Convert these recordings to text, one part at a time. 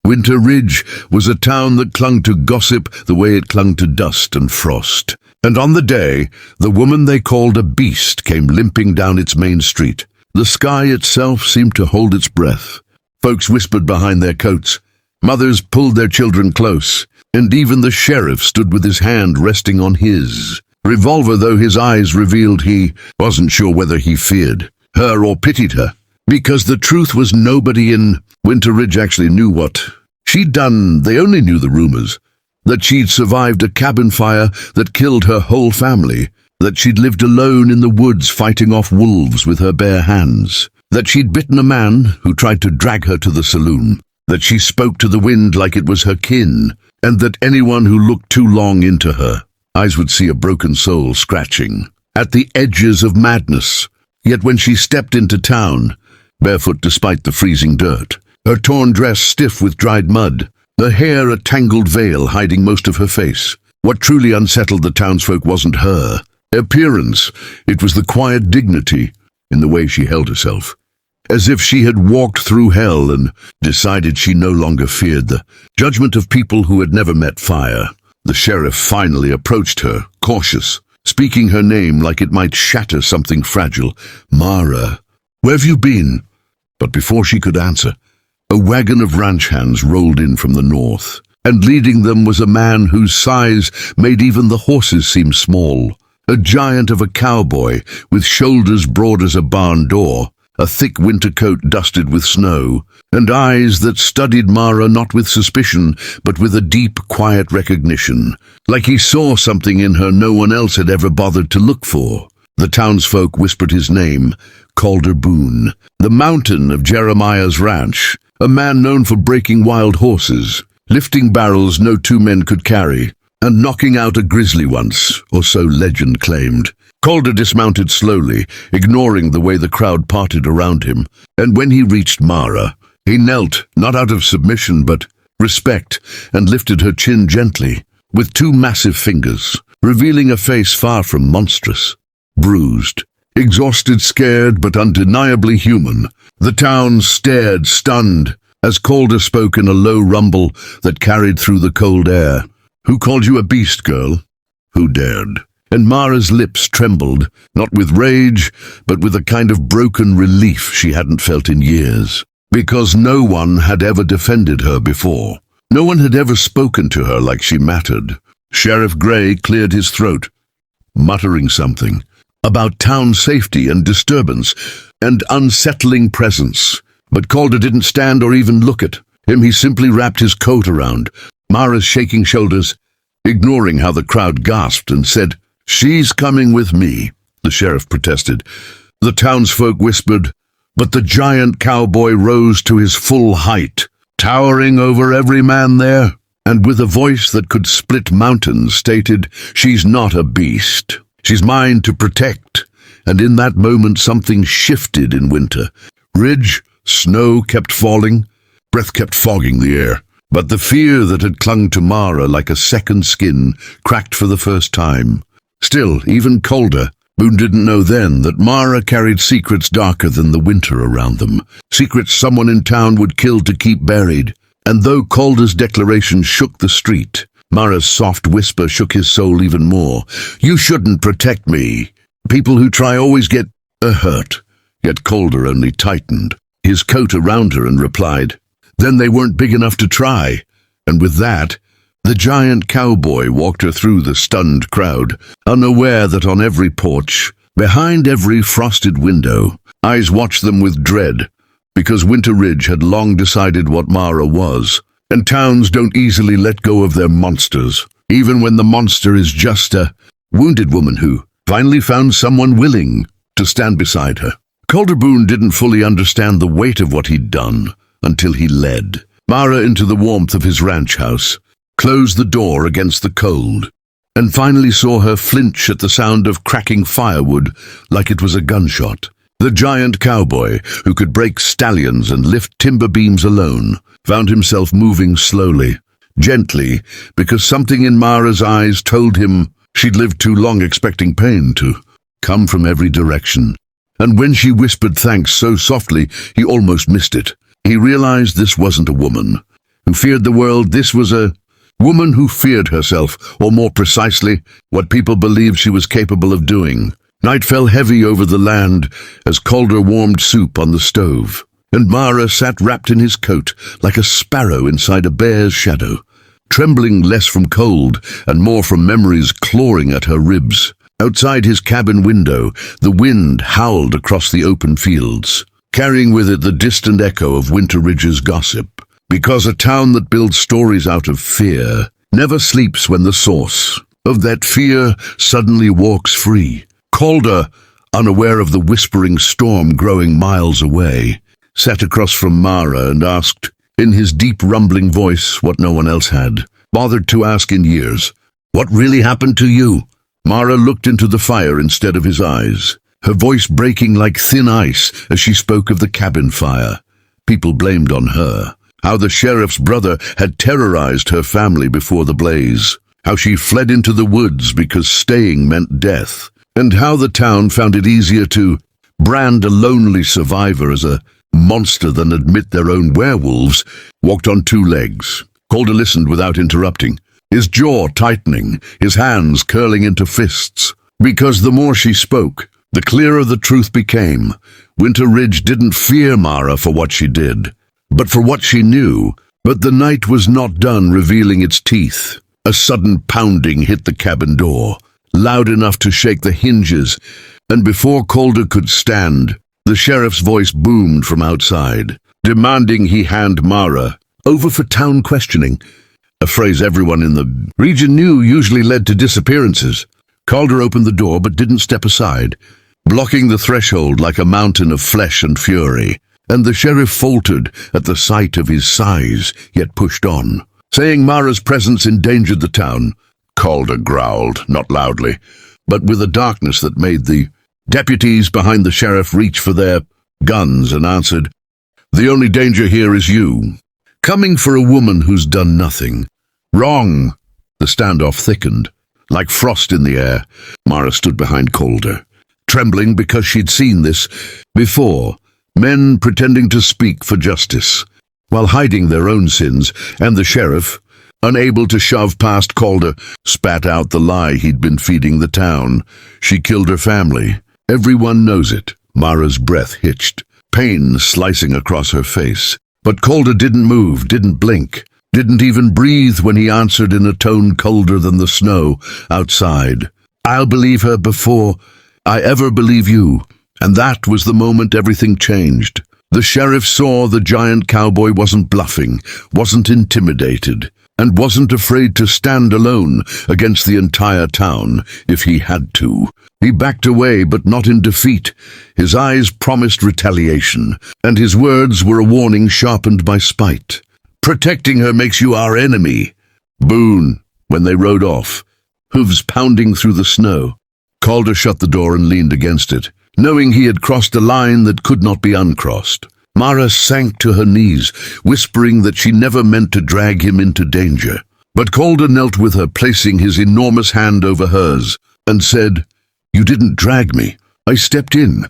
Winter Ridge was a town that clung to gossip the way it clung to dust and frost. And on the day, the woman they called a beast came limping down its main street. The sky itself seemed to hold its breath. Folks whispered behind their coats. Mothers pulled their children close. And even the sheriff stood with his hand resting on his revolver, though his eyes revealed he wasn't sure whether he feared her or pitied her. Because the truth was, nobody in Winter Ridge actually knew what she'd done. They only knew the rumors. That she'd survived a cabin fire that killed her whole family. That she'd lived alone in the woods fighting off wolves with her bare hands. That she'd bitten a man who tried to drag her to the saloon. That she spoke to the wind like it was her kin. And that anyone who looked too long into her eyes would see a broken soul scratching at the edges of madness. Yet when she stepped into town, barefoot despite the freezing dirt, her torn dress stiff with dried mud, her hair a tangled veil hiding most of her face, what truly unsettled the townsfolk wasn't her appearance, it was the quiet dignity in the way she held herself. As if she had walked through hell and decided she no longer feared the judgment of people who had never met fire. The sheriff finally approached her, cautious, speaking her name like it might shatter something fragile. "Mara, where have you been?" But before she could answer, a wagon of ranch hands rolled in from the north, and leading them was a man whose size made even the horses seem small. A giant of a cowboy, with shoulders broad as a barn door, a thick winter coat dusted with snow, and eyes that studied Mara not with suspicion, but with a deep, quiet recognition, like he saw something in her no one else had ever bothered to look for. The townsfolk whispered his name, Calder Boone, the mountain of Jeremiah's ranch, a man known for breaking wild horses, lifting barrels no two men could carry, and knocking out a grizzly once, or so legend claimed. Calder dismounted slowly, ignoring the way the crowd parted around him, and when he reached Mara, he knelt, not out of submission but respect, and lifted her chin gently, with two massive fingers, revealing a face far from monstrous. Bruised, exhausted, scared, but undeniably human, the town stared, stunned, as Calder spoke in a low rumble that carried through the cold air. "Who called you a beast, girl? Who dared?" And Mara's lips trembled, not with rage, but with a kind of broken relief she hadn't felt in years. Because no one had ever defended her before. No one had ever spoken to her like she mattered. Sheriff Gray cleared his throat, muttering something about town safety and disturbance and unsettling presence. But Calder didn't stand or even look at him. He simply wrapped his coat around Mara's shaking shoulders, ignoring how the crowd gasped, and said, "She's coming with me," the sheriff protested. The townsfolk whispered, but the giant cowboy rose to his full height, towering over every man there, and with a voice that could split mountains stated, "She's not a beast. She's mine to protect." And in that moment something shifted in Winter Ridge. Snow kept falling, breath kept fogging the air. But the fear that had clung to Mara like a second skin cracked for the first time. Still, even Calder, Boone didn't know then that Mara carried secrets darker than the winter around them. Secrets someone in town would kill to keep buried. And though Calder's declaration shook the street, Mara's soft whisper shook his soul even more. "You shouldn't protect me. People who try always get hurt." Yet Calder only tightened his coat around her and replied, "Then they weren't big enough to try." And with that, the giant cowboy walked her through the stunned crowd, unaware that on every porch, behind every frosted window, eyes watched them with dread, because Winter Ridge had long decided what Mara was, and towns don't easily let go of their monsters, even when the monster is just a wounded woman who finally found someone willing to stand beside her. Calder Boone didn't fully understand the weight of what he'd done until he led Mara into the warmth of his ranch house, closed the door against the cold, and finally saw her flinch at the sound of cracking firewood like it was a gunshot. The giant cowboy, who could break stallions and lift timber beams alone, found himself moving slowly, gently, because something in Mara's eyes told him she'd lived too long expecting pain to come from every direction. And when she whispered thanks so softly, he almost missed it. He realized this wasn't a woman. who feared the world. This was a woman who feared herself, or more precisely, what people believed she was capable of doing. Night fell heavy over the land as Calder warmed soup on the stove, and Mara sat wrapped in his coat like a sparrow inside a bear's shadow, trembling less from cold and more from memories clawing at her ribs. Outside his cabin window, the wind howled across the open fields, carrying with it the distant echo of Winter Ridge's gossip. Because a town that builds stories out of fear never sleeps when the source of that fear suddenly walks free. Calder, unaware of the whispering storm growing miles away, sat across from Mara and asked, in his deep rumbling voice, what no one else had bothered to ask in years, "What really happened to you?" Mara looked into the fire instead of his eyes, her voice breaking like thin ice as she spoke of the cabin fire. People blamed on her. How the sheriff's brother had terrorized her family before the blaze. How she fled into the woods because staying meant death. And how the town found it easier to brand a lonely survivor as a monster than admit their own werewolves walked on two legs. Calder listened without interrupting, his jaw tightening, his hands curling into fists. Because the more she spoke, the clearer the truth became. Winter Ridge didn't fear Mara for what she did, but for what she knew. But the night was not done revealing its teeth. A sudden pounding hit the cabin door, loud enough to shake the hinges, and before Calder could stand, the sheriff's voice boomed from outside, demanding he hand Mara over for town questioning, a phrase everyone in the region knew usually led to disappearances. Calder opened the door but didn't step aside, blocking the threshold like a mountain of flesh and fury. And the sheriff faltered at the sight of his size, yet pushed on, saying Mara's presence endangered the town. Calder growled, not loudly, but with a darkness that made the deputies behind the sheriff reach for their guns, and answered, "The only danger here is you. Coming for a woman who's done nothing." "Wrong." The standoff thickened, like frost in the air. Mara stood behind Calder, trembling because she'd seen this before. Men pretending to speak for justice, while hiding their own sins, and the sheriff, unable to shove past Calder, spat out the lie he'd been feeding the town. She killed her family. Everyone knows it. Mara's breath hitched, pain slicing across her face. But Calder didn't move, didn't blink, didn't even breathe when he answered in a tone colder than the snow outside. "I'll believe her before I ever believe you." And that was the moment everything changed. The sheriff saw the giant cowboy wasn't bluffing, wasn't intimidated, and wasn't afraid to stand alone against the entire town if he had to. He backed away, but not in defeat. His eyes promised retaliation, and his words were a warning sharpened by spite. "Protecting her makes you our enemy." Boone, when they rode off, hooves pounding through the snow. Calder shut the door and leaned against it, knowing he had crossed a line that could not be uncrossed. Mara sank to her knees, whispering that she never meant to drag him into danger. But Calder knelt with her, placing his enormous hand over hers, and said, "You didn't drag me. I stepped in."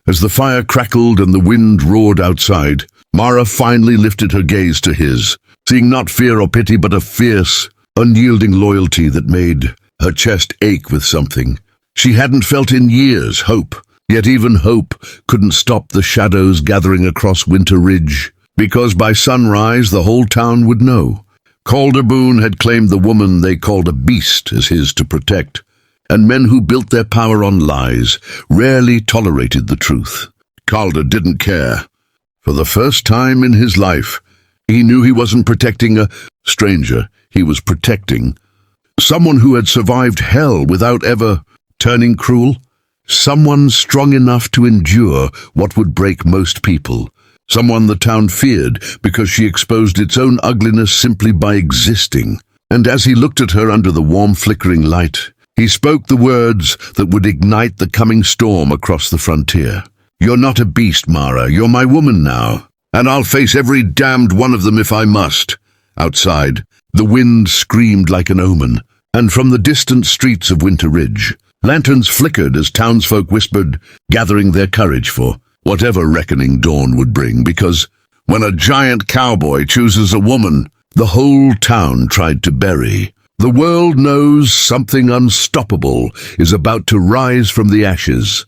As the fire crackled and the wind roared outside, Mara finally lifted her gaze to his, seeing not fear or pity but a fierce, unyielding loyalty that made her chest ache with something she hadn't felt in years, hope. Yet even hope couldn't stop the shadows gathering across Winter Ridge, because by sunrise the whole town would know. Calder Boone had claimed the woman they called a beast as his to protect, and men who built their power on lies rarely tolerated the truth. Calder didn't care. For the first time in his life, he knew he wasn't protecting a stranger. He was protecting someone who had survived hell without ever turning cruel. Someone strong enough to endure what would break most people. Someone the town feared because she exposed its own ugliness simply by existing. And as he looked at her under the warm flickering light, he spoke the words that would ignite the coming storm across the frontier. "You're not a beast, Mara. You're my woman now, and I'll face every damned one of them if I must." Outside, the wind screamed like an omen, and from the distant streets of Winter Ridge, lanterns flickered as townsfolk whispered, gathering their courage for whatever reckoning dawn would bring, because when a giant cowboy chooses a woman, the whole town tried to bury. The world knows something unstoppable is about to rise from the ashes.